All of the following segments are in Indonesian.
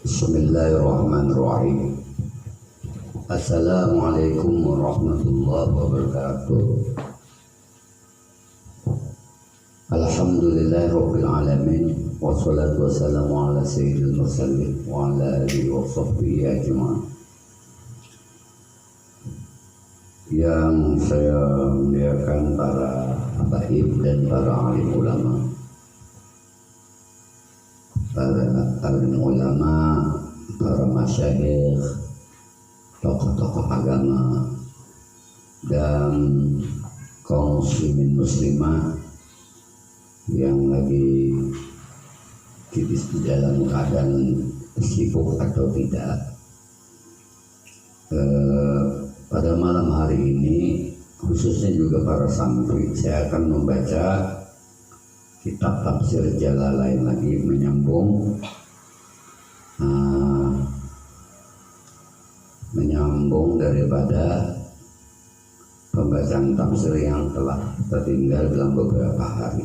Bismillahirrahmanirrahim. Assalamualaikum warahmatullahi wabarakatuh. Alhamdulillahirabbil alamin wassalatu wassalamu ala sayyidil mursalin wa ala alihi wa sahbihi ajma'in. Yang saya muliakan para habaib dan para alim ulama, para masyayikh, tokoh-tokoh agama, dan kaum muslimin muslimah yang lagi di dalam keadaan sibuk atau tidak. Pada malam hari ini, khususnya juga para santri, saya akan membaca kitab tafsir Jalalain lagi, menyambung daripada pembacaan tafsir yang telah tertinggal dalam beberapa hari.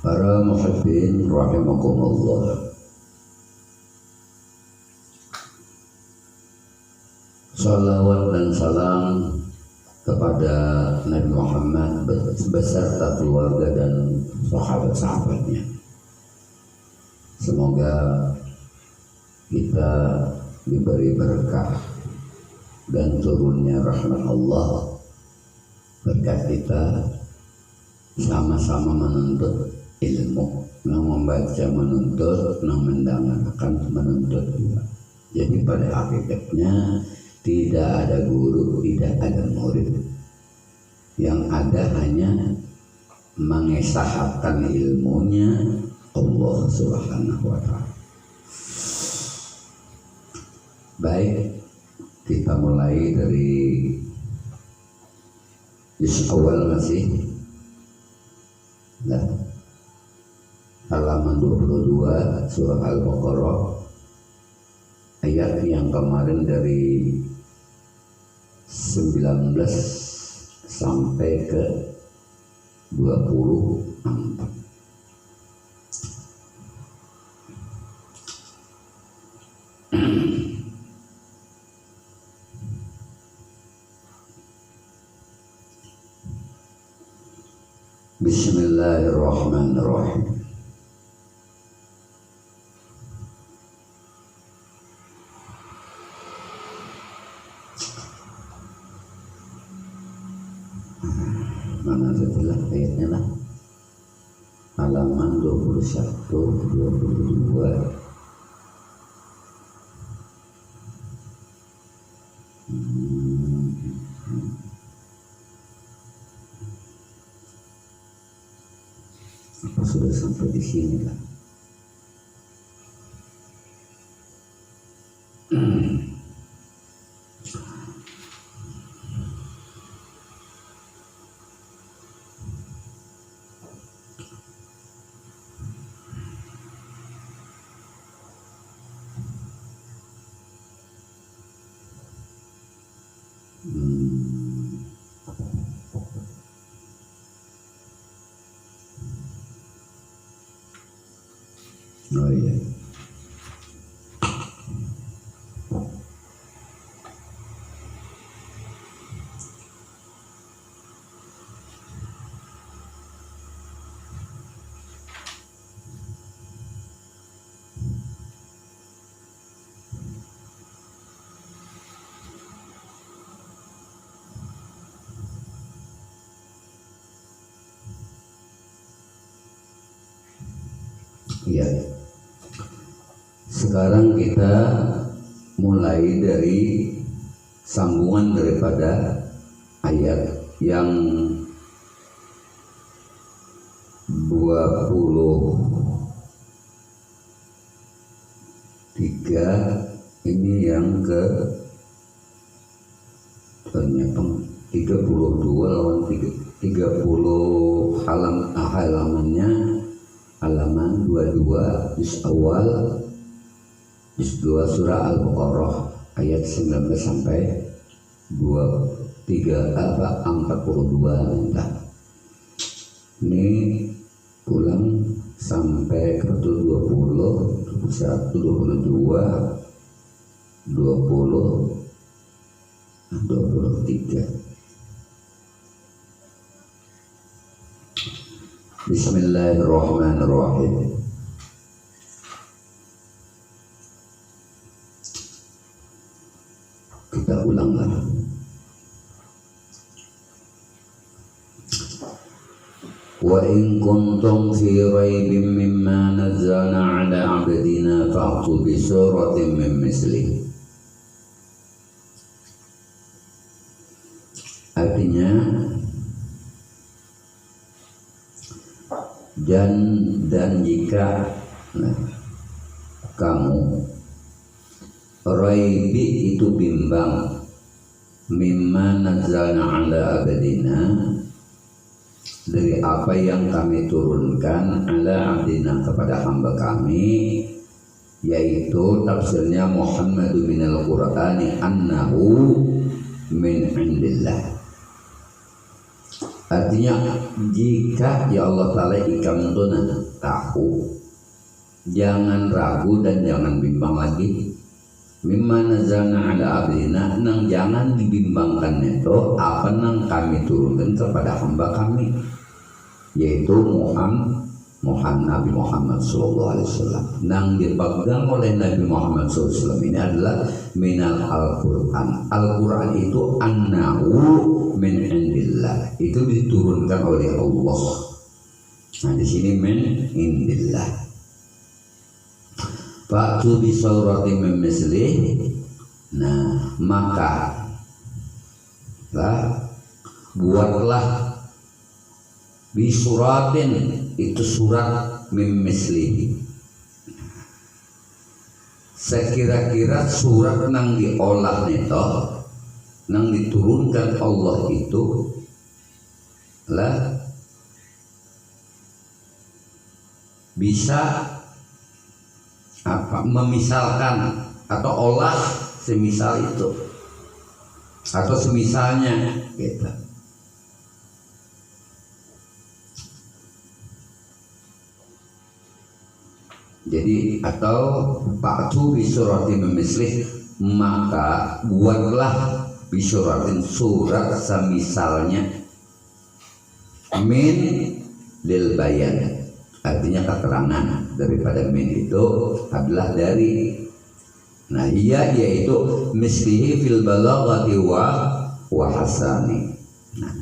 Para muhibbin rahimakumullah, salawat dan salam kepada Nabi Muhammad beserta keluarga dan sahabat-sahabatnya. Semoga kita diberi berkah dan turunnya rahmat Allah berkat kita sama-sama menuntut ilmu, membaca menuntut, mendengarkan menuntut juga. Jadi pada hakikatnya tidak ada guru, tidak ada murid. Yang ada hanya mengesahkan ilmunya Allah Subhanahu wa ta'ala. Baik, kita mulai dari juz awal masih. Nah, halaman 22 surah Al-Baqarah, ayat yang kemarin dari 19 sampai ke 24. Bismillahirrahmanirrahim. Mana setelah ayatnya lah, halaman 21, 22. Sudah sampai di sini lah. Oh iya. Iya. Sekarang kita mulai dari sambungan daripada ayat yang 23, ini yang ke 32 lawan 30 halamannya, halaman 22 juz awal, juz 2 surah Al-Baqarah ayat 19 sampai 42. Ini pulang sampai ke 20, 21, 22, 20, 23. Bismillahirrahmanirrahim. Kita ulang lagi. Wa in kuntum fi raibin mimma nazzalna ala abdina fa'tu bi suratin min mislihi. Artinya dan jika kamu raibi itu bimbang mimma nazzalna ala abdina dari apa yang kami turunkan ala abdina kepada hamba kami, yaitu tafsirnya Muhammadu minal Qur'ani annahu min indillah. Artinya jika ya Allah Ta'ala ikam tahu, jangan ragu dan jangan bimbang lagi. Mimma nazalna ala abdina, nang jangan dibimbangkan itu apa nang kami turunkan kepada hamba kami, yaitu Nabi Muhammad SAW. Nang dipegang oleh Nabi Muhammad SAW ini adalah minal Al-Quran. Al-Quran itu annahu min indillah, itu diturunkan oleh Allah. Nah di sini min indillah. Fa'tu bi suratin min mislih. Nah maka buatlah bi suratin, itu surat min mislihi. Sekira-kira surat nang diolah nito, nang diturunkan Allah itu lah bisa memisalkan atau olah semisal itu atau semisalnya gitu. Jadi atau fa'tu bi suratin min mislih, maka buatlah bi suratin surat semisalnya min lil bayan, artinya keterangan. Daripada min itu adalah dari. Nah iya yaitu mislihi fil balaghati wa hasani. Nah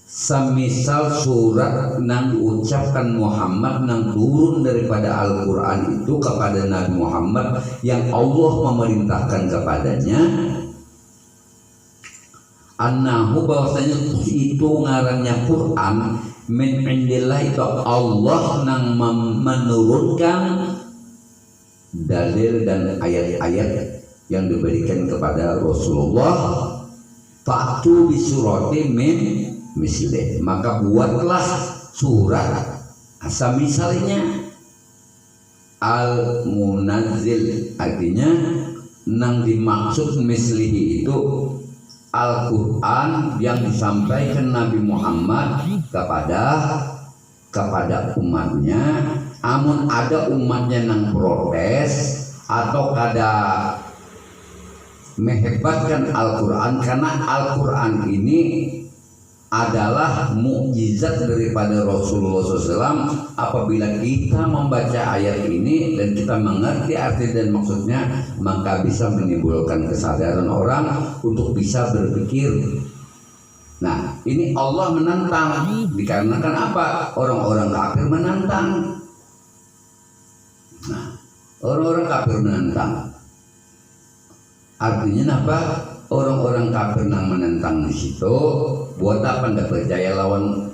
semisal surat nang diucapkan Muhammad nang turun daripada Al-Quran itu kepada Nabi Muhammad yang Allah memerintahkan kepadanya, annahu bahwasanya itu ngarannya Quran min indillah, itu Allah nang menurunkan dalil dan ayat-ayat yang diberikan kepada Rasulullah. Fa'tu bi suratin min mislih, maka buatlah surat asal misalnya al-munazzil, artinya nang dimaksud mislihi itu Al-Quran yang disampaikan Nabi Muhammad kepada umatnya. Amun ada umatnya nang protes atau kada mehebatkan Al-Quran, karena Al-Quran ini adalah mukjizat daripada Rasulullah SAW. Apabila kita membaca ayat ini dan kita mengerti arti dan maksudnya, maka bisa menimbulkan kesadaran orang untuk bisa berpikir. Nah ini Allah menantang, dikarenakan apa? Orang-orang kafir menantang. Nah orang-orang kafir menantang, artinya apa? Orang-orang kafir yang menentang di situ, buat apa ndak percaya lawan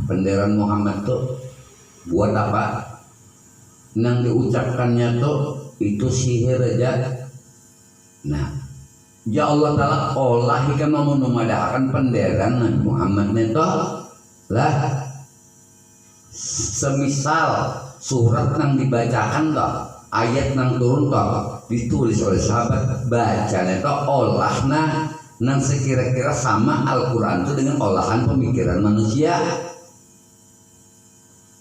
benderan Muhammad tuh? Buat apa? Nang diucapkannya tuh itu sihir aja. Nah, ya Allah Ta'ala olah ikan mau memadahkan benderan Nabi Muhammad itu lah. Semisal surat nang dibacakan toh, ayat nang turun toh, ditulis oleh sahabat, bacanya itu olahna nang sekira-kira sama Al-Quran itu dengan olahan pemikiran manusia.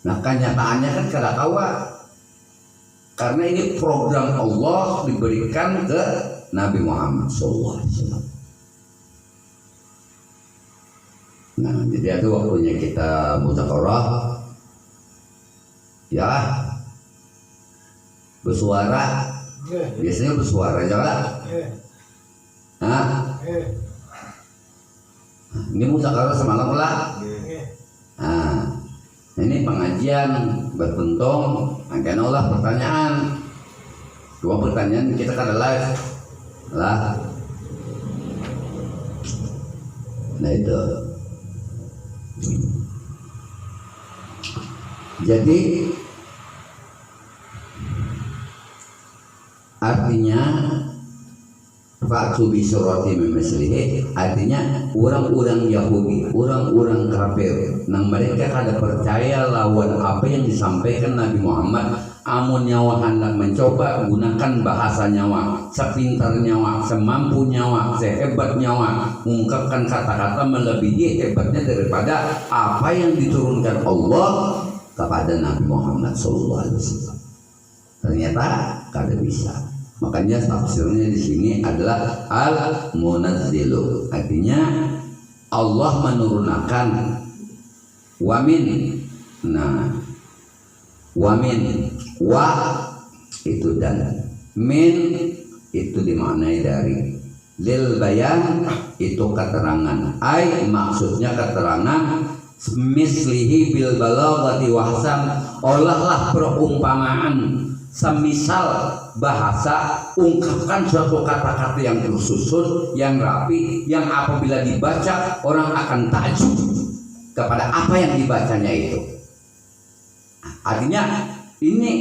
Nah kenyataannya kan kada kawa, karena ini program Allah diberikan ke Nabi Muhammad SAW. Nah jadi itu waktunya kita mudzakarah ya, bersuara. Biasanya bersuara jangan. Nah ini mudzakarah semalam lah. Nah ini pengajian berbentuk akan olah pertanyaan. Dua pertanyaan kita kada live lah. Nah itu. Jadi artinya Fa'tu bi surati min mislihi, artinya orang-orang Yahudi, orang-orang kafir nang mereka kada percaya lawan apa yang disampaikan Nabi Muhammad. Amun nyawa hendak mencoba gunakan bahasa nyawa, sepintar nyawa, semampu nyawa, sehebat nyawa, mengungkapkan kata-kata melebihi hebatnya daripada apa yang diturunkan Allah kepada Nabi Muhammad SAW. Ternyata kada bisa. Makanya tafsirnya di sini adalah al-munazzilu, artinya Allah menurunkan. Wamin, nah wamin, wa itu dan, min itu dimaknai dari, lil bayan itu keterangan, ai maksudnya keterangan, mislihi bil balaghati wahsan, olahlah perumpamaan semisal bahasa, ungkapkan suatu kata-kata yang tersusun, yang rapi, yang apabila dibaca orang akan takjub kepada apa yang dibacanya itu. Artinya ini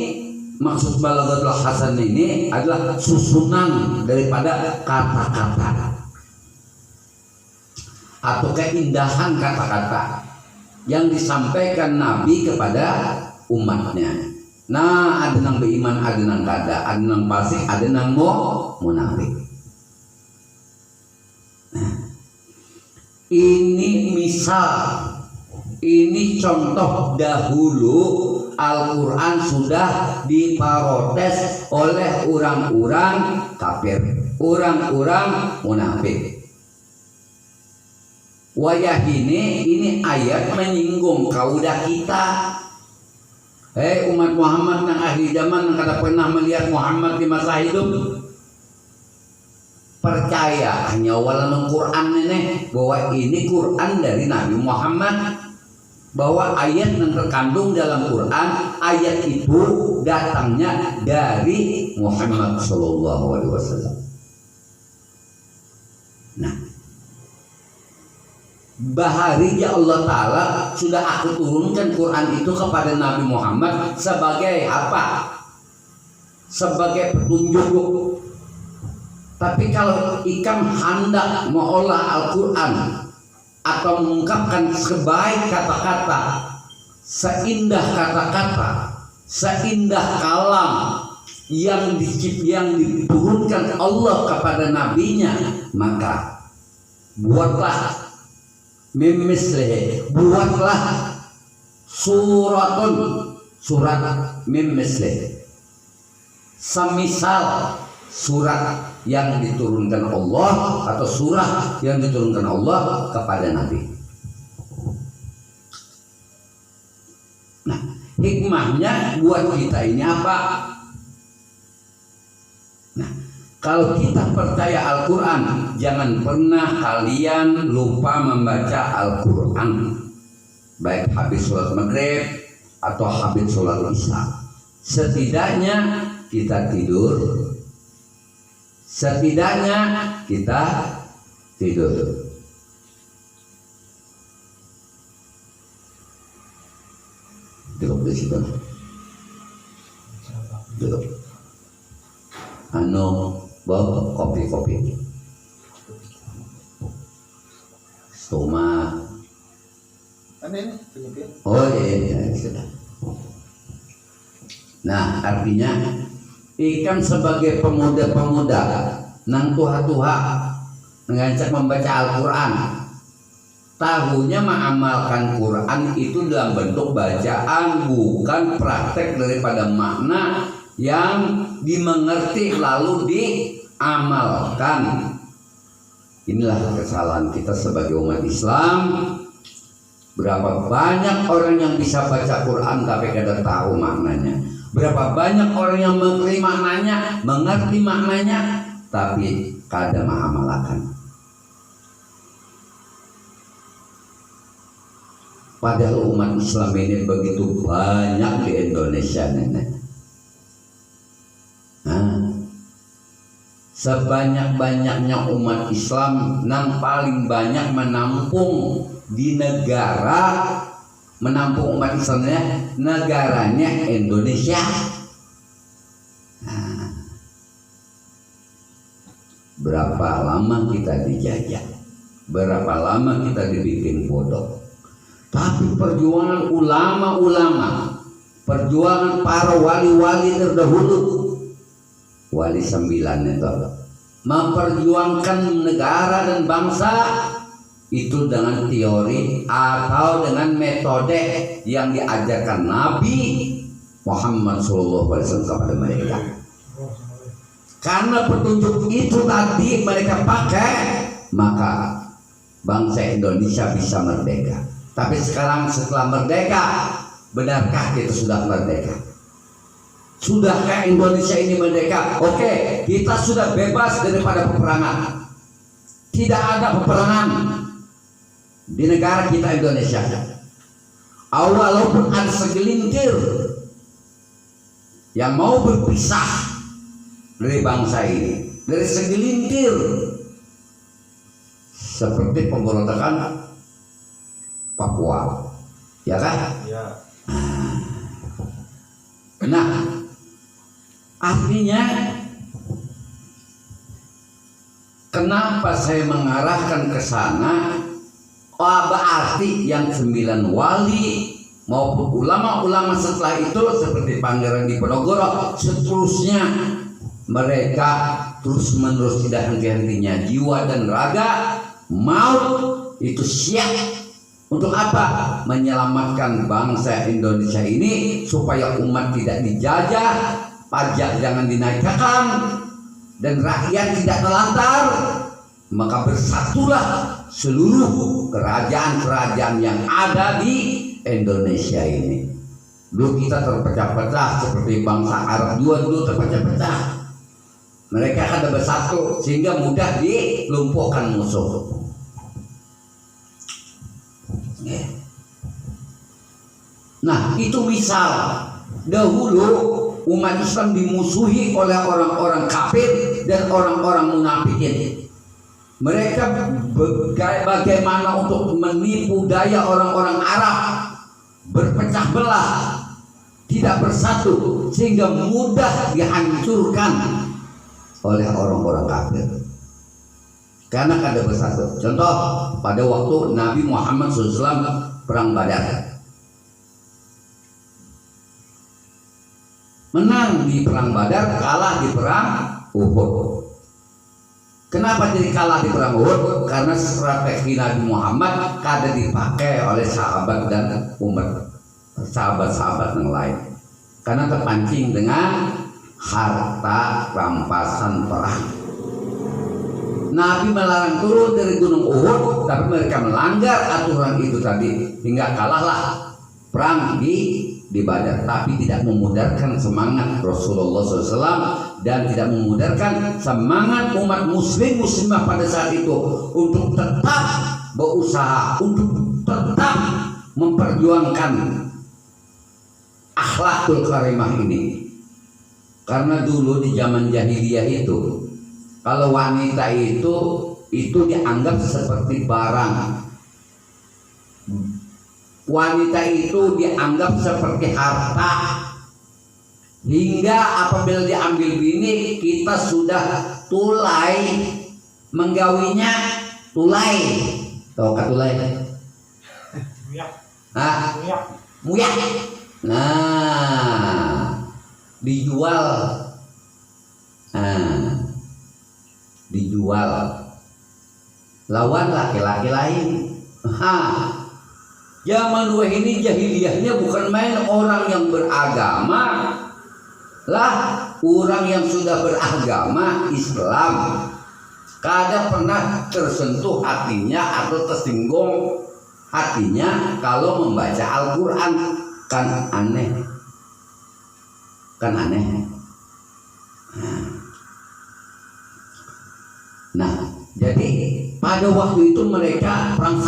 maksud balaghatul hasan ini adalah susunan daripada kata-kata atau keindahan kata-kata yang disampaikan Nabi kepada umatnya. Nah, ada nang beriman, ada nang kada, ada nang fasik, ada nang munafik. Nah, ini misal, ini contoh dahulu Al-Quran sudah diprotes oleh orang-orang kafir, orang-orang munafik. Wayah ini ayat menyinggung kaudah kita. Hei umat Muhammad nang akhir zaman nang kada pernah melihat Muhammad di masa hidup, percaya hanya walau Quran ini bahwa ini Quran dari Nabi Muhammad, bahwa ayat yang terkandung dalam Quran, ayat itu datangnya dari Muhammad Sallallahu Alaihi Wasallam. Nah, bahari ya Allah Ta'ala sudah aku turunkan Quran itu kepada Nabi Muhammad sebagai apa? Sebagai petunjuk. Tapi kalau ikam hendak mengolah Al-Quran atau mengungkapkan sebaik kata-kata, seindah kata-kata, seindah kalam yang diturunkan Allah kepada nabinya, maka buatlah mimmislih, buatlah surat mimmislih, semisal surat yang diturunkan Allah atau surah yang diturunkan Allah kepada Nabi. Nah, hikmahnya buat kita ini apa? Nah, kalau kita percaya Al-Quran, jangan pernah kalian lupa membaca Al-Quran, baik habis sholat maghrib atau habis sholat isya. Setidaknya kita tidur, Duduk di situ. Duduk. Bawa kopi. Stoma. Oh iya, sudah. Nah, artinya ikan sebagai pemuda-pemuda nang tuha-tuha ngancak membaca Al-Quran, tahunya mengamalkan Quran itu dalam bentuk bacaan, bukan praktek daripada makna yang dimengerti lalu diamalkan. Inilah kesalahan kita sebagai umat Islam. Berapa banyak orang yang bisa baca Quran tapi kada tahu maknanya. Berapa banyak orang yang mengerti maknanya, tapi kada mengamalkan. Padahal umat Islam ini begitu banyak di Indonesia, nenek. Sebanyak-banyaknya umat Islam yang paling banyak menampung di negara, menampung umat Islamnya, negaranya Indonesia. Berapa lama kita dijajah, berapa lama kita dibikin bodoh. Tapi perjuangan ulama-ulama, perjuangan para wali-wali terdahulu, wali 9 itu, memperjuangkan negara dan bangsa itu dengan teori atau dengan metode yang diajarkan Nabi Muhammad SAW kepada mereka. Karena petunjuk itu tadi mereka pakai, maka bangsa Indonesia bisa merdeka. Tapi sekarang setelah merdeka, benarkah kita sudah merdeka? Sudahkah Indonesia ini merdeka? Oke, kita sudah bebas daripada peperangan. Tidak ada peperangan di negara kita Indonesia. Walaupun ada segelintir yang mau berpisah dari bangsa ini, dari segelintir, seperti pemberontakan Papua, ya kan? Ya. Nah, artinya kenapa saya mengarahkan ke sana? Berarti yang 9 wali maupun ulama-ulama setelah itu seperti Pangeran Diponegoro, seterusnya mereka terus menerus tidak henti-hentinya jiwa dan raga maut itu siap. Untuk apa? Menyelamatkan bangsa Indonesia ini supaya umat tidak dijajah, pajak jangan dinaikkan, dan rakyat tidak terlantar. Maka bersatulah seluruh kerajaan-kerajaan yang ada di Indonesia ini. Dulu kita terpecah-pecah seperti bangsa Arab juga dulu terpecah-pecah. Mereka ada bersatu sehingga mudah dilumpuhkan musuh. Nah, itu misal dahulu umat Islam dimusuhi oleh orang-orang kafir dan orang-orang munafikin. Mereka bagaimana untuk menipu daya orang-orang Arab, berpecah belah, tidak bersatu, sehingga mudah dihancurkan oleh orang-orang kafir. Karena kada bersatu. Contoh pada waktu Nabi Muhammad SAW perang Badar, menang di perang Badar, kalah di perang Uhud. Kenapa jadi kalah di perang Uhud? Karena strategi Nabi Muhammad kada dipakai oleh sahabat dan umat, sahabat-sahabat yang lain. Karena terpancing dengan harta rampasan perang. Nabi melarang turun dari gunung Uhud, tapi mereka melanggar aturan itu tadi hingga kalahlah perang di Badar, tapi tidak memudarkan semangat Rasulullah SAW dan tidak memudarkan semangat umat muslimah pada saat itu untuk tetap berusaha, untuk tetap memperjuangkan akhlakul karimah ini. Karena dulu di zaman jahiliyah itu, kalau wanita itu dianggap seperti barang. Wanita itu dianggap seperti harta, hingga apabila diambil bini kita sudah tulai menggawinya. Tulai, tahu kan tulai? Muyak. Nah, dijual lawan laki-laki lain. Zaman dua ini jahiliyahnya bukan main orang yang beragama lah, orang yang sudah beragama Islam kada pernah tersentuh hatinya atau tersinggung hatinya kalau membaca Al-Quran. Kan aneh. Nah, jadi pada waktu itu mereka perang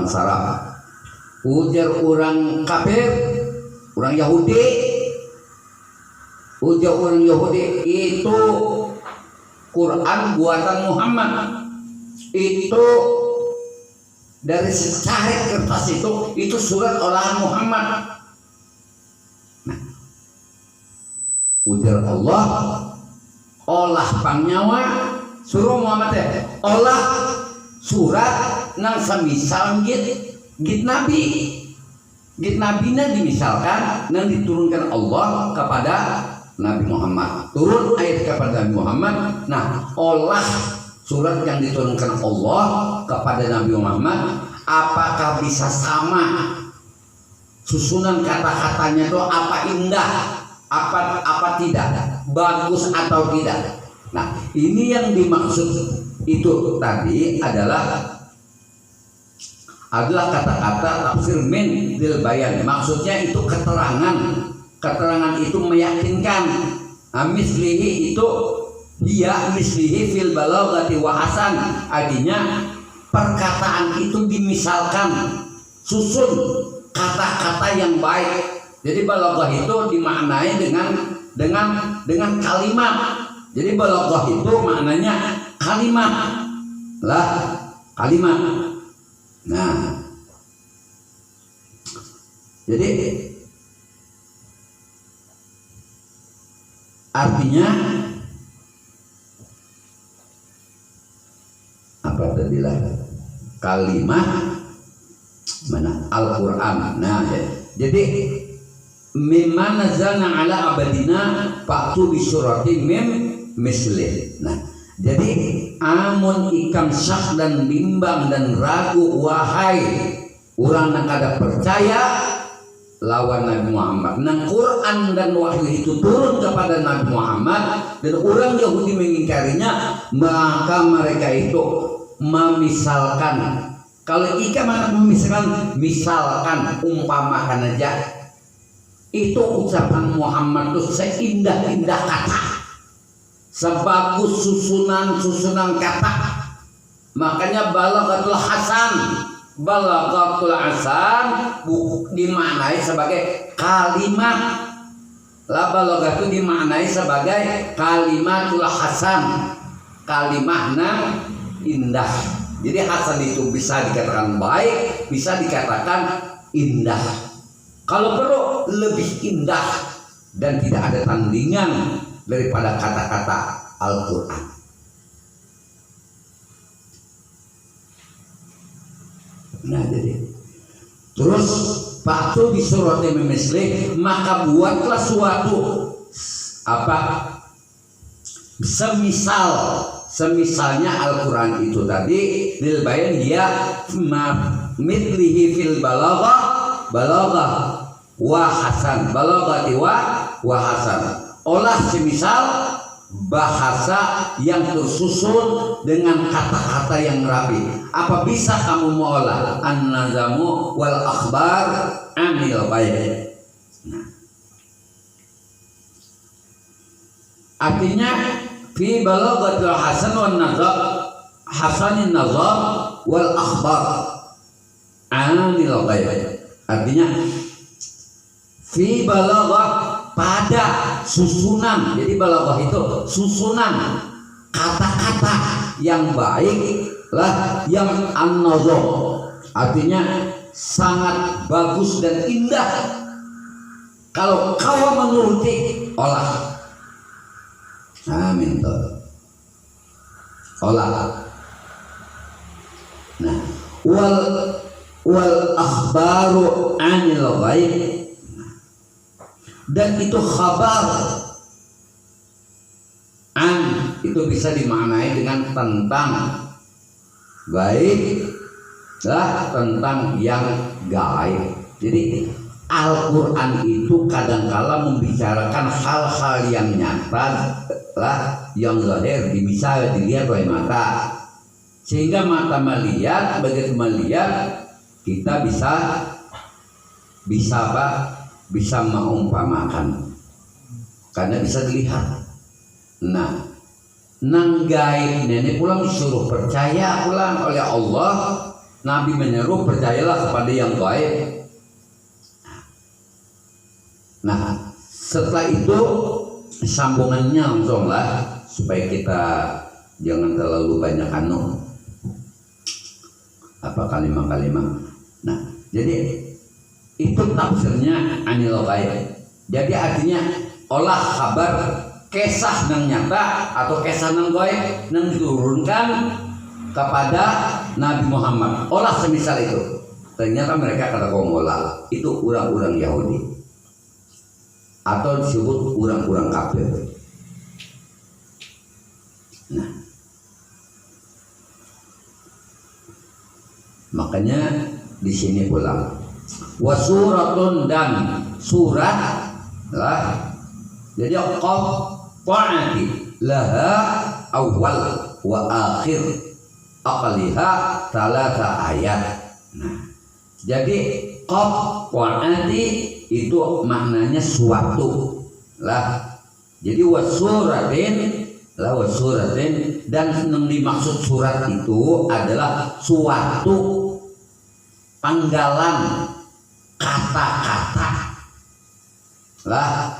saraf. Ujar orang kafir, orang Yahudi, itu Quran buatan Muhammad, itu dari secari kertas itu surat olahan Muhammad. Nah, ujar Allah, olah pangnyawa suruh Muhammad olah surat nang semisal git nabinya dimisalkan nang diturunkan Allah kepada Nabi Muhammad, turun ayat kepada Nabi Muhammad. Nah, olah surat yang diturunkan Allah kepada Nabi Muhammad, apakah bisa sama susunan kata-katanya itu, apa indah, apa tidak, bagus atau tidak. Nah, ini yang dimaksud itu tadi adalah kata-kata tafsir min dil bayan. Maksudnya itu keterangan itu meyakinkan. Mislihi itu dia mislihi fil balaghati wa hasan. Artinya perkataan itu dimisalkan, susun kata-kata yang baik. Jadi balaghah itu dimaknai dengan kalimat. Jadi balaghah itu maknanya kalimat. Nah, jadi artinya apa tadilah kalimat mana Al-Quran. Nah, jadi mimma nazalna ala abadina fa'tu bi syuratin mim mislih. Nah, jadi amun ikam syak dan bimbang dan ragu, wahai orang yang kada percaya lawan Nabi Muhammad. Nah, Quran dan wahyu itu turun kepada Nabi Muhammad dan orang Yahudi mengingkarinya, maka mereka itu memisalkan. Kalau ika mana misalkan umpamakan aja, itu ucapan Muhammad itu seindah-indah kata, sebagus susunan kata. Makanya balaghatul hasan dimaknai sebagai kalimat. Balaghah itu dimaknai sebagai kalimatul hasan, kalimatnya indah. Jadi hasan itu bisa dikatakan baik, bisa dikatakan indah. Kalau perlu lebih indah dan tidak ada tandingan daripada kata-kata Al-Quran. Nah, jadi terus faktu bisurati mislih, maka buatlah suatu semisalnya Al-Quran itu tadi, lil bayan dia mithlihi fil balaghah wa hasan, balaghati wa hasan. Olah semisal bahasa yang tersusun dengan kata-kata yang rapi. Apa bisa kamu mengolah an-nazamu wal akhbar anil bayan? Nah, artinya fi balaghatil hasan wan nazar, hasanin nazar wal akhbar anil bayan. Artinya fi balaghah, pada susunan. Jadi balaghah itu susunan kata-kata yang baik lah, yang an-nazar artinya sangat bagus dan indah. Kalau kau menuruti, olah. Amin. Olah. Nah, wal akhbaru anil ghaib, dan itu khabar itu bisa dimaknai dengan tentang baik lah tentang yang gaib. Jadi Al-Quran itu kadangkala membicarakan hal-hal yang nyata lah, yang zahir bisa dilihat oleh mata, sehingga mata melihat, begitu melihat kita bisa apa? Bisa mengumpamakan karena bisa dilihat. Nah, nang gaib nenek pulang disuruh percaya pulang oleh Allah. Nabi menyeru percayalah kepada yang gaib. Nah, setelah itu sambungannya langsung lah, supaya kita jangan terlalu banyak kalimat-kalimat. Nah, jadi itu tafsirnya anil gaib. Jadi artinya olah kabar kisah nang nyata atau kisah nang gaib nang diturunkan kepada Nabi Muhammad. Olah semisal itu. Ternyata mereka kata kaum olah itu orang-orang Yahudi atau disebut orang-orang kafir. Nah, makanya di sini pulang wasuratun dan surat lah. Jadi qatta'ati laha awal wa akhir aqliha talata ayat. Nah, jadi qatta'ati itu maknanya suatu lah. Jadi wasuratin dan yang dimaksud surat itu adalah suatu panggalan kata-kata lah,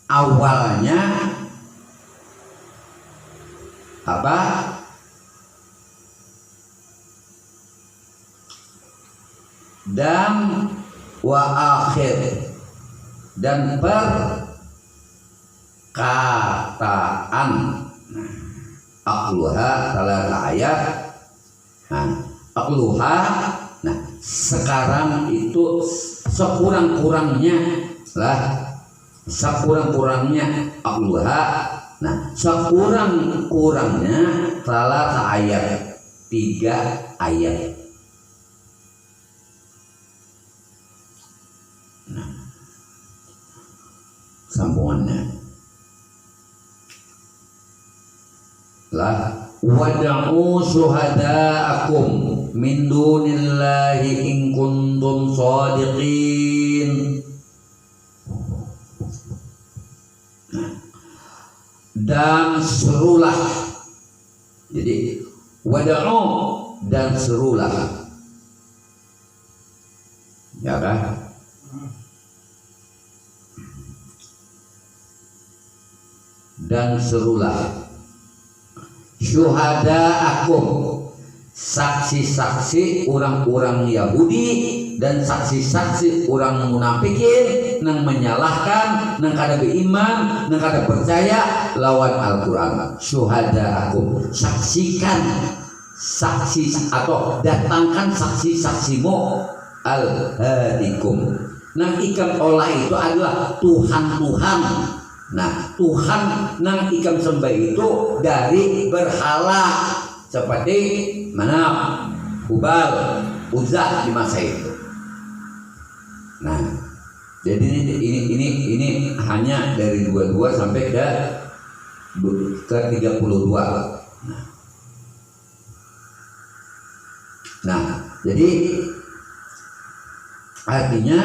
awalnya apa? Dan wa akhir dan perkataan. Nah, aqluha talata ayat. Nah, aqluha. Nah, sekarang itu sekurang-kurangnya aqluha. Nah, sekurang-kurangnya talata ayat, 3 ayat. Nah, sambungannya lah wad'u syuhada'akum min dunillahi in kuntum shadiqin. Nah, dan serulah. Jadi wad'u dan serulah, ya kan? Dan serulah syuhada'akum, saksi-saksi orang-orang Yahudi dan saksi-saksi orang munafikin nang menyalahkan, nang kada beriman, nang kada percaya lawan Al-Quran. Syuhada'akum, saksikan saksi atau datangkan saksi-saksimu al-hadikum. Nang ikan olah itu adalah Tuhan-Tuhan. Nah, Tuhan nang ikam sembah itu dari berhala seperti mana Hubal, Uzza di masa itu. Nah, jadi ini hanya dari 22 sampai ke 32. Nah, jadi artinya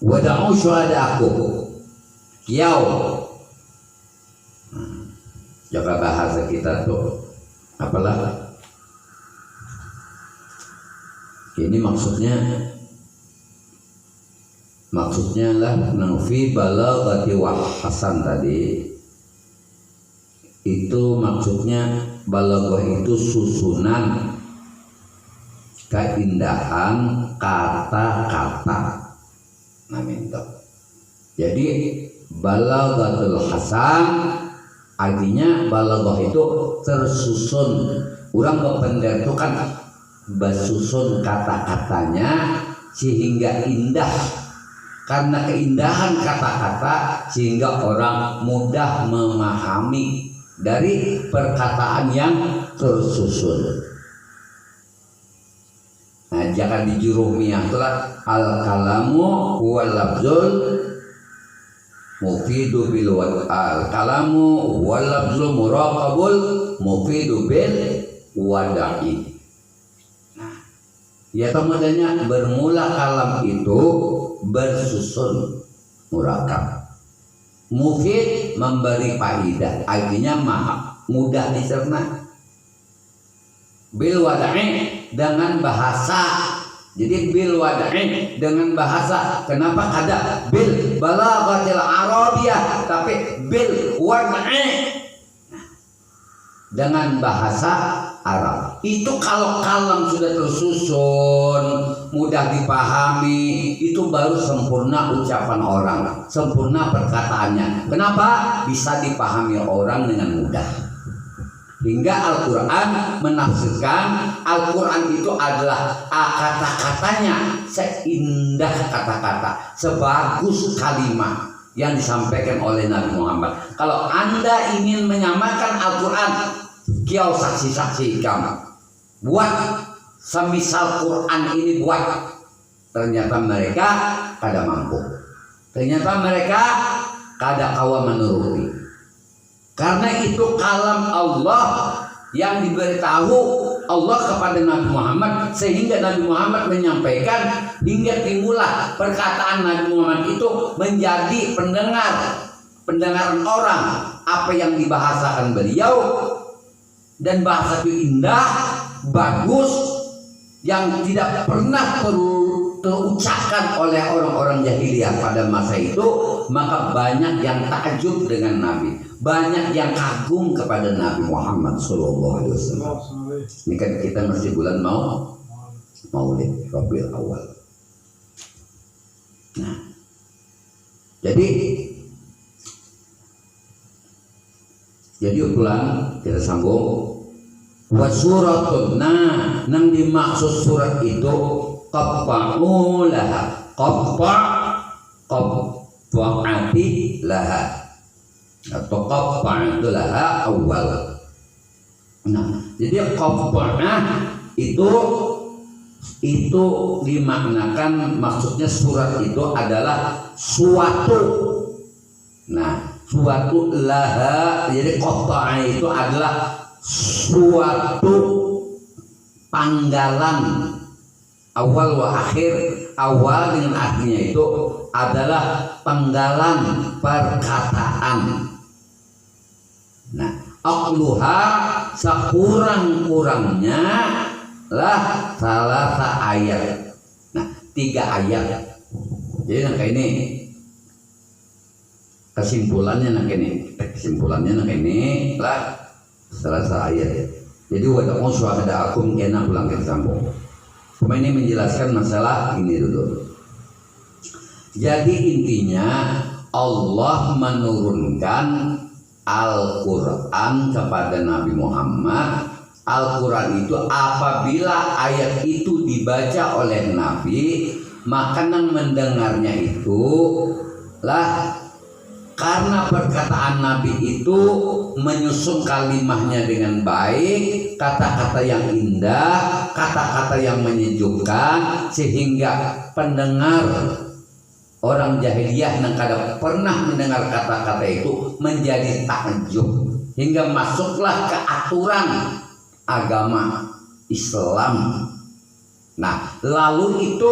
wada'u syuhada'akum. Jaga bahasa kita tuh apalah ini maksudnya lah nafi balaghati wa hasan tadi itu maksudnya balaghah itu susunan keindahan kata-kata. Nah, minta. Jadi balaghatul hasan artinya balaghah itu tersusun. Orang berpendek itu kan bersusun kata-katanya sehingga indah. Karena keindahan kata-kata sehingga orang mudah memahami dari perkataan yang tersusun. jangan dijurumiyah itulah al kalamu huwal lafzul mufidu bil al kalamu huwal lafzul muraqabul mufidu bil wada'i. Nah, ya kemudiannya bermula kalam itu bersusun murakab. Mufid memberi faidah, artinya mudah dicerna. Bil wada'i dengan bahasa. Jadi bil wada'i dengan bahasa. Kenapa kada bil balaghatil arabiyah tapi bil wada'i dengan bahasa Arab. Itu kalau kalam sudah tersusun, mudah dipahami, itu baru sempurna ucapan orang, sempurna perkataannya. Kenapa? Bisa dipahami orang dengan mudah. Hingga Al-Quran menafsirkan Al-Quran itu adalah kata-katanya seindah kata-kata, sebagus kalimat yang disampaikan oleh Nabi Muhammad. Kalau Anda ingin menyamakan Al-Quran, kiau saksi-saksi kamu buat semisal Quran ini buat, ternyata mereka kada mampu, ternyata mereka kada kawa menuruti. Karena itu kalam Allah yang diberitahu Allah kepada Nabi Muhammad, sehingga Nabi Muhammad menyampaikan hingga timbullah perkataan Nabi Muhammad itu menjadi pendengaran orang apa yang dibahasakan beliau, dan bahasa itu indah, bagus, yang tidak pernah terucapkan oleh orang-orang jahiliyah pada masa itu. Maka banyak yang takjub dengan Nabi, banyak yang kagum kepada Nabi Muhammad SAW. Ini kan kita masih bulan Maulid Rabiul Awal. Nah, jadi ulang kita sambung. Wasuratun, nah nang dimaksud surat itu qaffa'ulaha, qaffa'ati laha atau qaffa'atu laha awal. Nah, jadi qaffa'ah itu dimaknakan, maksudnya surat itu adalah suatu. Nah, suatu laha, jadi qaffa'ah itu adalah suatu panggalan. Awal wa akhir, awal dengan akhirnya itu adalah penggalan perkataan. Nah, aqluha sekurang-kurangnya lah salah ayat. Nah, 3 ayat. Jadi nah kayak ini kesimpulannya lah salah ayat. Jadi wada'u syuhada'akum kena ulang kita sambung. Cuma ini menjelaskan masalah ini dulu. Jadi intinya Allah menurunkan Al-Quran kepada Nabi Muhammad. Al-Quran itu apabila ayat itu dibaca oleh Nabi, maka yang mendengarnya itu lah, karena perkataan Nabi itu menyusun kalimahnya dengan baik, kata-kata yang indah, kata-kata yang menyejukkan, sehingga pendengar orang jahiliyah yang kada pernah mendengar kata-kata itu menjadi takjub, hingga masuklah ke aturan agama Islam. Nah, lalu itu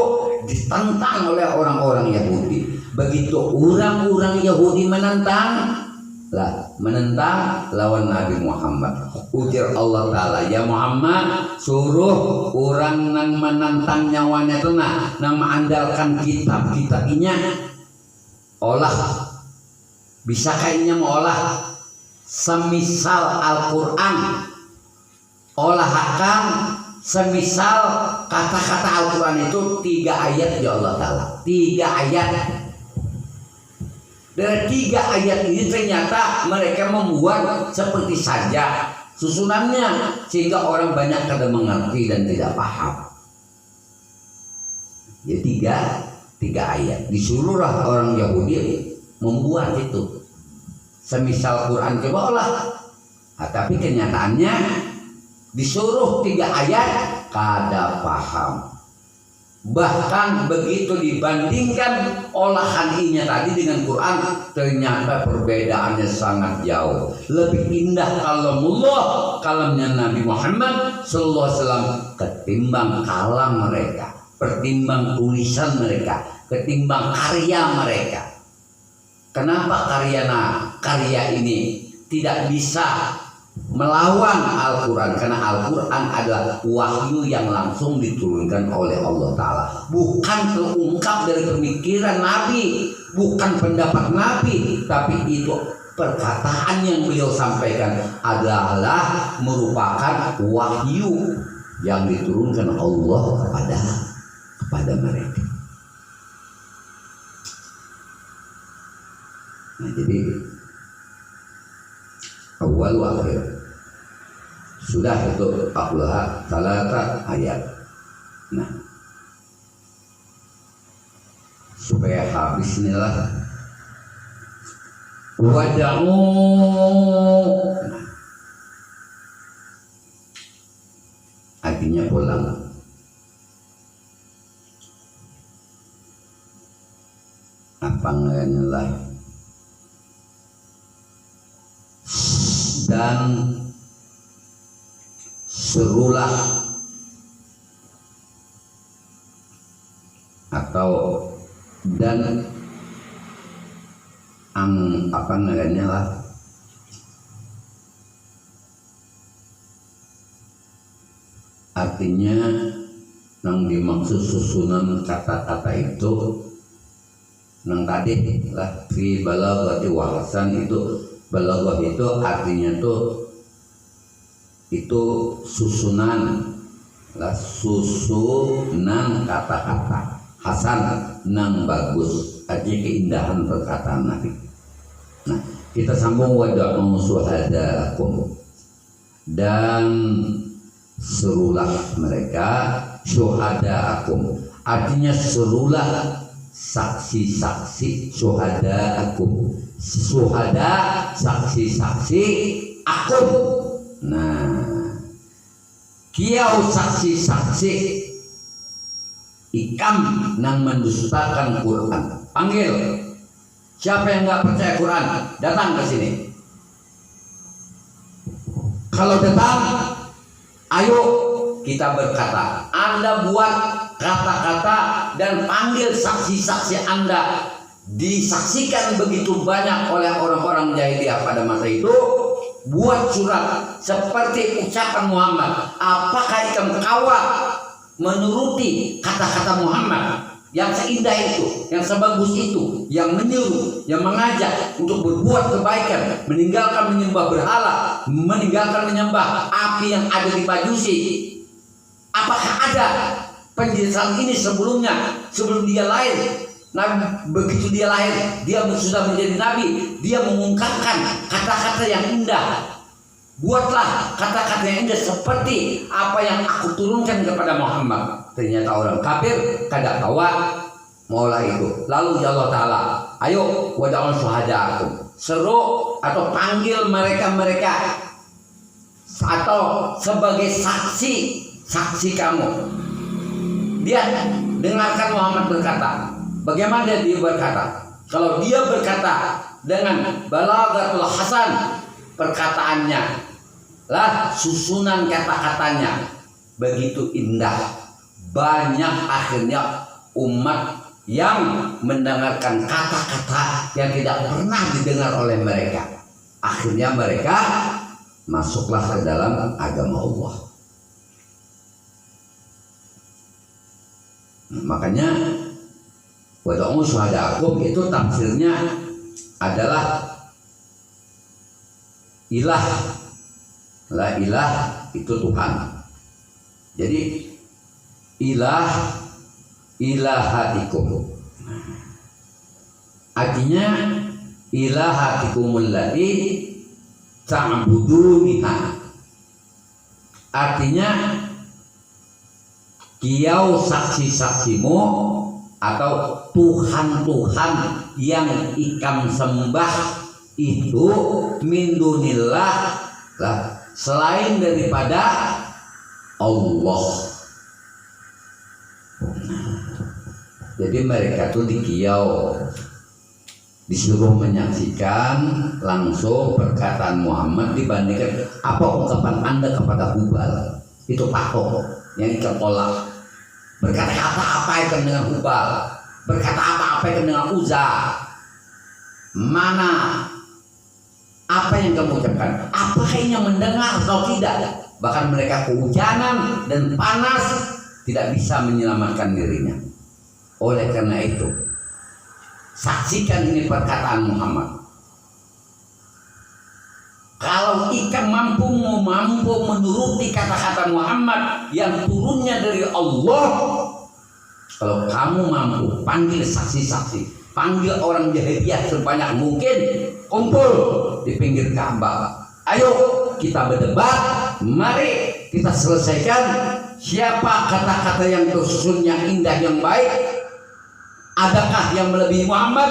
ditentang oleh orang-orang Yahudi. Begitu orang-orang Yahudi menentang lawan Nabi Muhammad. Ujar Allah Ta'ala, ya Muhammad, suruh orang yang menentang nyawanya itu nang mengandalkan kitab-kitab inya olah. Bisa kayaknya mengolah semisal Al-Quran, olah akan semisal kata-kata Al-Quran itu 3 ayat ya Allah Ta'ala, 3 ayat. Dari 3 ayat ini ternyata mereka membuat seperti saja susunannya, sehingga orang banyak kada mengerti dan tidak paham. Ya 3 ayat disuruhlah orang Yahudi membuat itu semisal Quran coba olah. Nah, tapi kenyataannya disuruh 3 ayat kada paham. Bahkan begitu dibandingkan olahan I-nya tadi dengan Quran, ternyata perbedaannya sangat jauh. Lebih indah kalamnya Nabi Muhammad SAW ketimbang kalam mereka, ketimbang tulisan mereka, ketimbang karya mereka. Kenapa karya ini tidak bisa melawan Al-Quran? Karena Al-Quran adalah wahyu yang langsung diturunkan oleh Allah Ta'ala, bukan terungkap dari pemikiran Nabi, bukan pendapat Nabi, tapi itu perkataan yang beliau sampaikan adalah merupakan wahyu yang diturunkan Allah kepada mereka. Nah, jadi awal wa akhir sudah itu 43 ayat. Nah, supaya habis inilah wada'u. Nah, artinya pulang. Apa nggak dan serulah atau dan apa namanya lah, artinya yang dimaksud susunan kata-kata itu yang tadi lah fi balaghati wa hasan. Itu balaghah itu artinya itu susunan lah, susunan kata-kata. Hasan nang bagus, artinya keindahan perkataan Nabi. Nah, kita sambung wada'u syuhadaakum, dan serulah mereka syuhadaakum, artinya serulah saksi-saksi. Syuhadaakum, syuhada saksi-saksi akum. Nah, kiau saksi-saksi ikam nang mendustakan Quran. Panggil siapa yang nggak percaya Quran, datang ke sini. Kalau datang, ayo kita berkata. Anda buat kata-kata dan panggil saksi-saksi Anda. Disaksikan begitu banyak oleh orang-orang jahiliyah pada masa itu. Buat surat seperti ucapan Muhammad. Apakah kamu kawat menuruti kata-kata Muhammad yang seindah itu, yang sebagus itu, yang menyuruh, yang mengajak untuk berbuat kebaikan, meninggalkan menyembah berhala, meninggalkan menyembah api yang ada di Majusi? Apakah ada penjelasan ini sebelumnya, sebelum dia lahir? Nah, begitu dia lahir, dia sudah menjadi nabi, dia mengungkapkan kata-kata yang indah. Buatlah kata-kata yang indah seperti apa yang aku turunkan kepada Muhammad. Ternyata orang kafir kada kawa maulah itu. Lalu ya Allah Ta'ala, ayo wada'u syuhadaakum, seru atau panggil mereka-mereka atau sebagai saksi kamu. Dia dengarkan Muhammad berkata. Bagaimana dia berkata? Kalau dia berkata dengan balaghatul hasan, perkataannya lah, susunan kata-katanya begitu indah, banyak akhirnya umat yang mendengarkan kata-kata yang tidak pernah didengar oleh mereka. Akhirnya mereka masuklah ke dalam agama Allah. Makanya wada'u syuhadaakum itu tafsirnya adalah ilah. La ilah itu Tuhan. Jadi ilahatikum artinya ilahatikumul lati ta'buduniha, artinya kiau saksi-saksimu atau Tuhan-Tuhan yang ikam sembah itu min dunillah lah, selain daripada Allah. Jadi mereka tuh di kiau disuruh menyaksikan langsung perkataan Muhammad dibandingkan apa ungkapan Anda kepada Hubal. Itu patok yang ikan tolak. Berkata apa itu dengan Hubal, berkata apa itu dengan Uzza. Mana apa yang kamu ucapkan? Apa yang mendengar atau tidak? Bahkan mereka kehujanan dan panas tidak bisa menyelamatkan dirinya. Oleh karena itu, saksikan ini perkataan Muhammad. Kalau ikan mampu menuruti kata-kata Muhammad yang turunnya dari Allah, kalau kamu mampu, panggil saksi-saksi, panggil orang jahiliyah sebanyak mungkin, kumpul di pinggir Ka'bah. Ayo kita berdebat, mari kita selesaikan siapa kata-kata yang tersusun yang indah yang baik. Adakah yang melebihi Muhammad?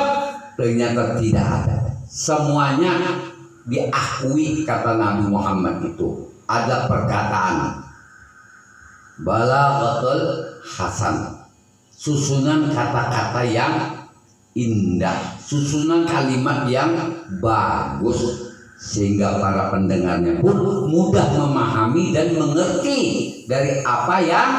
Ternyata tidak ada. Semuanya diakui kata Nabi Muhammad itu. Ada perkataan balaghatul hasan, susunan kata-kata yang indah, susunan kalimat yang bagus, sehingga para pendengarnya pun mudah memahami dan mengerti dari apa yang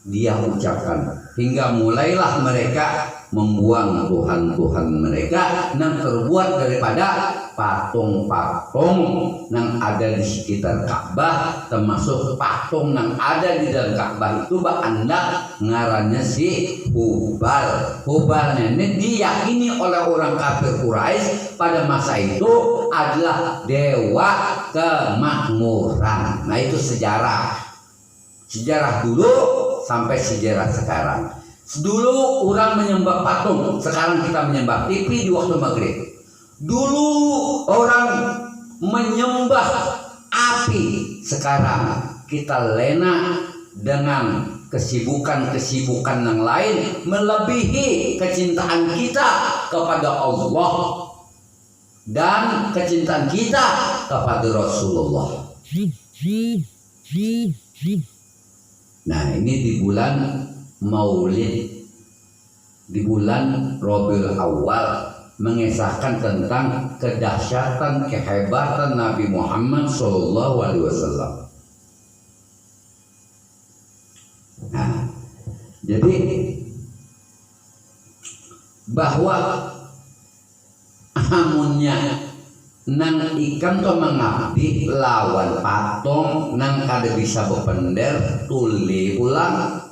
dia ucapkan. Hingga mulailah mereka membuang Tuhan-Tuhan mereka yang terbuat daripada patung-patung yang ada di sekitar Ka'bah, termasuk patung yang ada di dalam Ka'bah itu Anda ngarannya si Hubal. Hubal ini diyakini oleh orang kafir Quraisy pada masa itu adalah dewa kemakmuran. Nah itu sejarah dulu sampai sejarah sekarang. Dulu orang menyembah patung, sekarang kita menyembah TV di waktu maghrib. Dulu orang menyembah api, sekarang kita lena dengan kesibukan-kesibukan yang lain melebihi kecintaan kita kepada Allah dan kecintaan kita kepada Rasulullah. Nah ini di bulan Maulid, di bulan Rabiul Awal, mengisahkan tentang kedahsyatan, kehebatan Nabi Muhammad SAW. Nah, jadi bahwa amunnya nang ikan to mengabdi lawan patung nang kada bisa bepender tuli ulang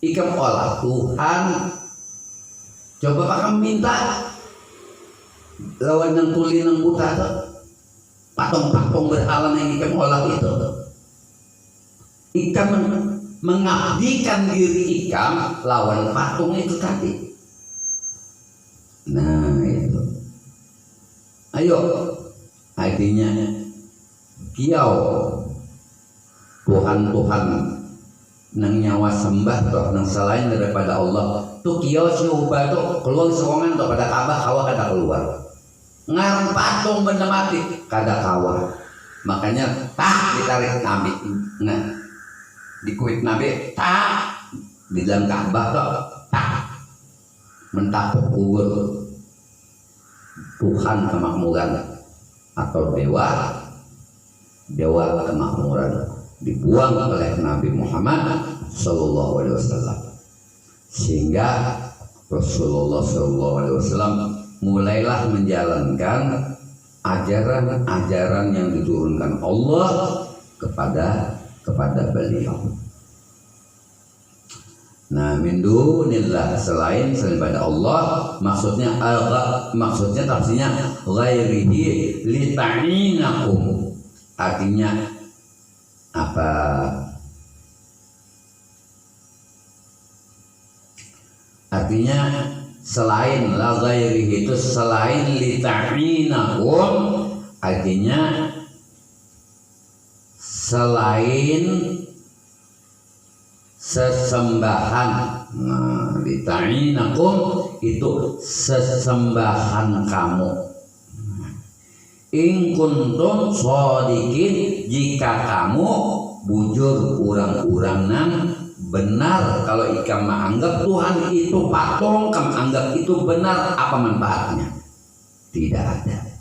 ikan olah Tuhan. Coba pakam minta lawan nang tuli nang buta to patung-patung berhala yang ikan olah itu ikan mengabdikan diri ikan lawan patung itu tadi. Nah itu ayo artinya kiau Tuhan-Tuhan nang nyawa sembah toh nang selain daripada Allah tuh kiau si Hubal tuh keluar serongan toh pada Ka'bah kawa kada keluar ngarang patung benda mati kada kawa, makanya tak ditarik Nabi nah dikuit Nabi tak di dalam Ka'bah toh tak mentapuk kubur Tuhan kemakmuran atau dewa kemakmuran dibuang oleh Nabi Muhammad SAW, sehingga Rasulullah SAW mulailah menjalankan ajaran-ajaran yang diturunkan Allah kepada beliau. Nah, min dunillah selain daripada Allah, maksudnya tafsirnya ghairihi li ta'inakum. Artinya apa? Artinya selain la ghairihi itu selain li ta'inakum, artinya selain sesembahan. Nah, dita'inakum itu sesembahan kamu. In kuntum shodikin, jika kamu bujur urang-urang nang benar kalau ikam menganggap Tuhan itu patung, kamu anggap itu benar, apa manfaatnya? Tidak ada.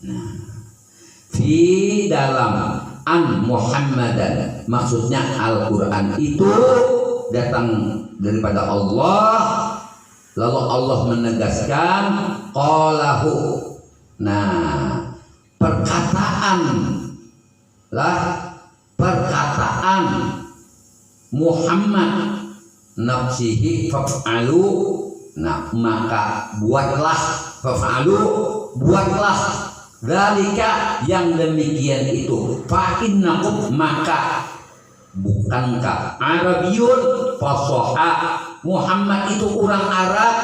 Nah, di dalam an Muhammadan, maksudnya Al-Quran itu datang daripada Allah, lalu Allah menegaskan qalahu. Nah, perkataan Muhammad nafsihi faf'alu, nah maka buatlah, faf'alu buatlah, dzalika yang demikian itu, fa innakum maka bukankah Arabiyun fashaha, Muhammad itu orang Arab,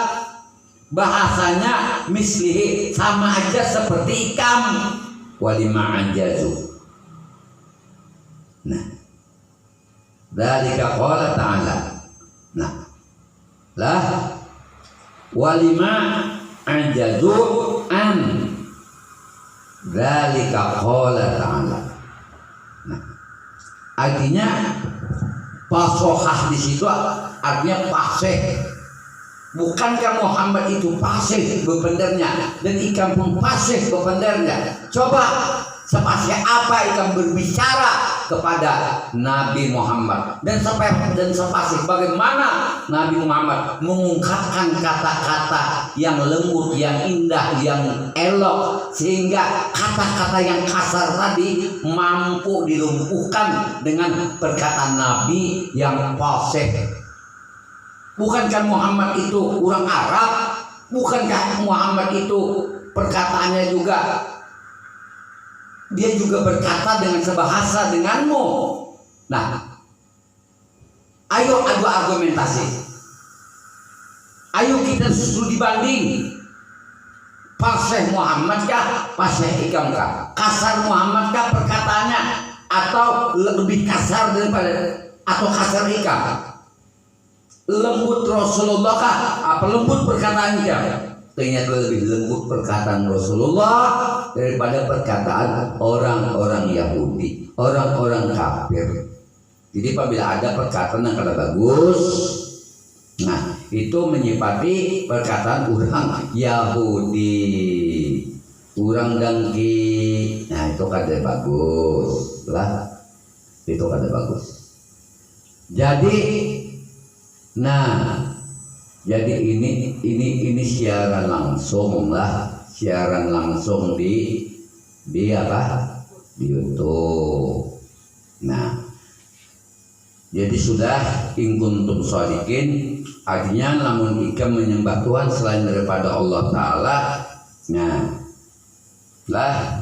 bahasanya mislihi sama aja seperti ikam, walima ajazu. Nah, dzalika qala ta'ala. Nah, lah walima ajazu an dzalika qala ta'ala. Nah, artinya fasohah di situ artinya fasih. Bukankah Muhammad itu fasih bebenarnya dan ikam pun fasih bebenarnya? Coba sepasih apa ikam berbicara kepada Nabi Muhammad dan sepasih bagaimana Nabi Muhammad mengungkapkan kata-kata yang lembut, yang indah, yang elok, sehingga kata-kata yang kasar tadi mampu dilumpuhkan dengan perkataan Nabi yang fasih. Bukankah Muhammad itu orang Arab? Bukankah Muhammad itu perkataannya juga, dia juga berkata dengan sebahasa denganmu? Nah, ayo adu argumentasi. Ayo kita studi banding. Fasih Muhammad kah? Fasih ikam kah? Kasar Muhammad kah perkataannya? Atau lebih kasar daripada, atau kasar ikam? Lembut Rasulullah kah? Apa lembut perkataannya? Ternyata lebih lembut perkataan Rasulullah daripada perkataan orang-orang Yahudi, orang-orang kafir. Jadi apabila ada perkataan yang kada bagus, nah itu menyifati perkataan orang Yahudi, orang dengki. Nah itu kada bagus lah, itu kada bagus. Jadi ini siaran langsung lah, siaran langsung di apa? Di YouTube. Nah, jadi sudah in kuntum shodiqin, artinya namun ikam menyembah Tuhan selain daripada Allah Ta'ala. Nah, lah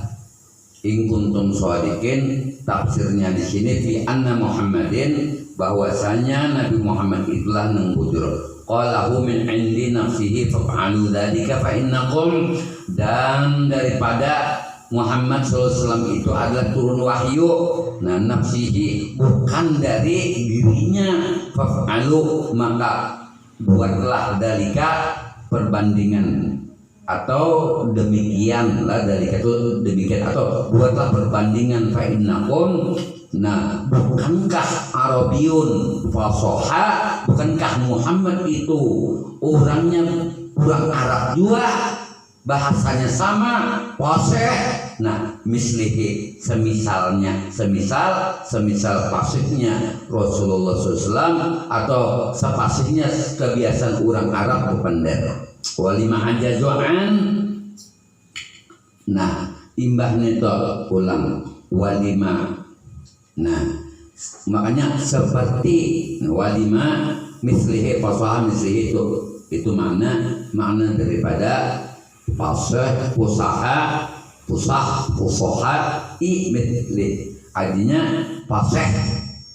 in kuntum shodiqin, tafsirnya di sini fi anna Muhammadin, bahwasanya Nabi Muhammad itulah nang bujur. Qalahu min indi nafsihi fa'alu dzalika fa innakum, dan daripada Muhammad SAW itu adalah turun wahyu. Nah, nafsihi bukan dari dirinya, fa'alu maka buatlah dzalika perbandingan, atau demikian lah, dzalika itu demikian, atau buatlah perbandingan, fa innakum. Nah, bukankah Arabiyun fasoha, bukankah Muhammad itu orangnya orang Arab juga, bahasanya sama, fasih. Nah, mislihi semisal fasihnya Rasulullah SAW, atau sepasihnya kebiasaan orang Arab berpendek. Walima ajazu'an. Nah, imbahnya itu ulang walima. Nah, makanya seperti walima mislihi fasaha mislihi, itu makna daripada fasih, fusaha i misli, artinya fasih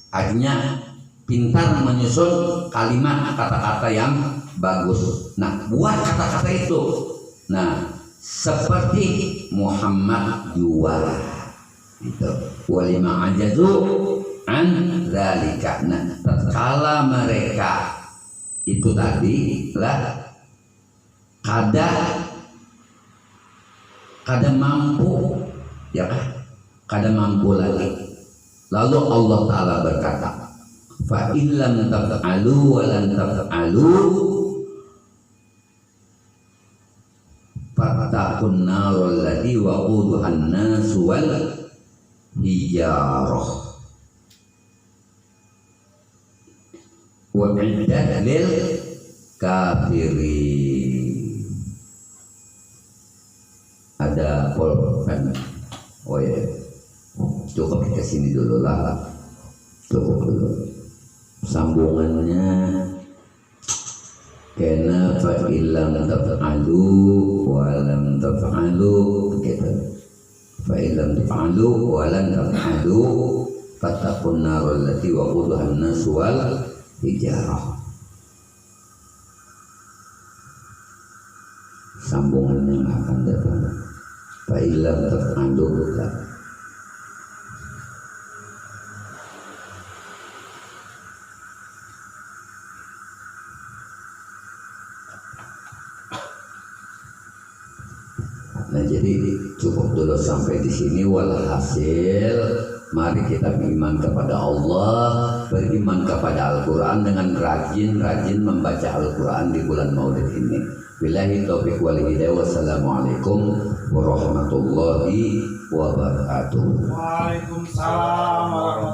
artinya pintar menyusun kalimat kata-kata yang bagus. Nah, buat kata-kata itu, nah seperti Muhammad juara itu. Walima ajazu an dzalika. Nah, tatkala mereka itu tadi lah kada mampu, ya kan? Kada mampu lagi. Lalu Allah Ta'ala berkata, fa illam taf'alu wa lan taf'alu fattaqun narul lati waquduhan nas wal hijarah wa iddat lil kafirin. Ada pulpen. Oh ya, cukup ke sini dulu lah, cukup dulu. Sambungannya kena fa illam taf'alu wa lam taf'alu gitu. Fa illam taf'alu wa lam taf'alu fattaqun narul lati waquduhan nas wal hijarah. Sambungan yang akan datang. Fa illam taf'alu. Nah, jadi cukup dulu sampai di sini. Walhasil, mari kita beriman kepada Allah, beriman kepada Al-Quran dengan rajin-rajin membaca Al-Quran di bulan Maulid ini. Billahi taufiq wal hidayah. Wassalamualaikum warahmatullahi wabarakatuh. Waalaikumsalam warahmatullahi wabarakatuh.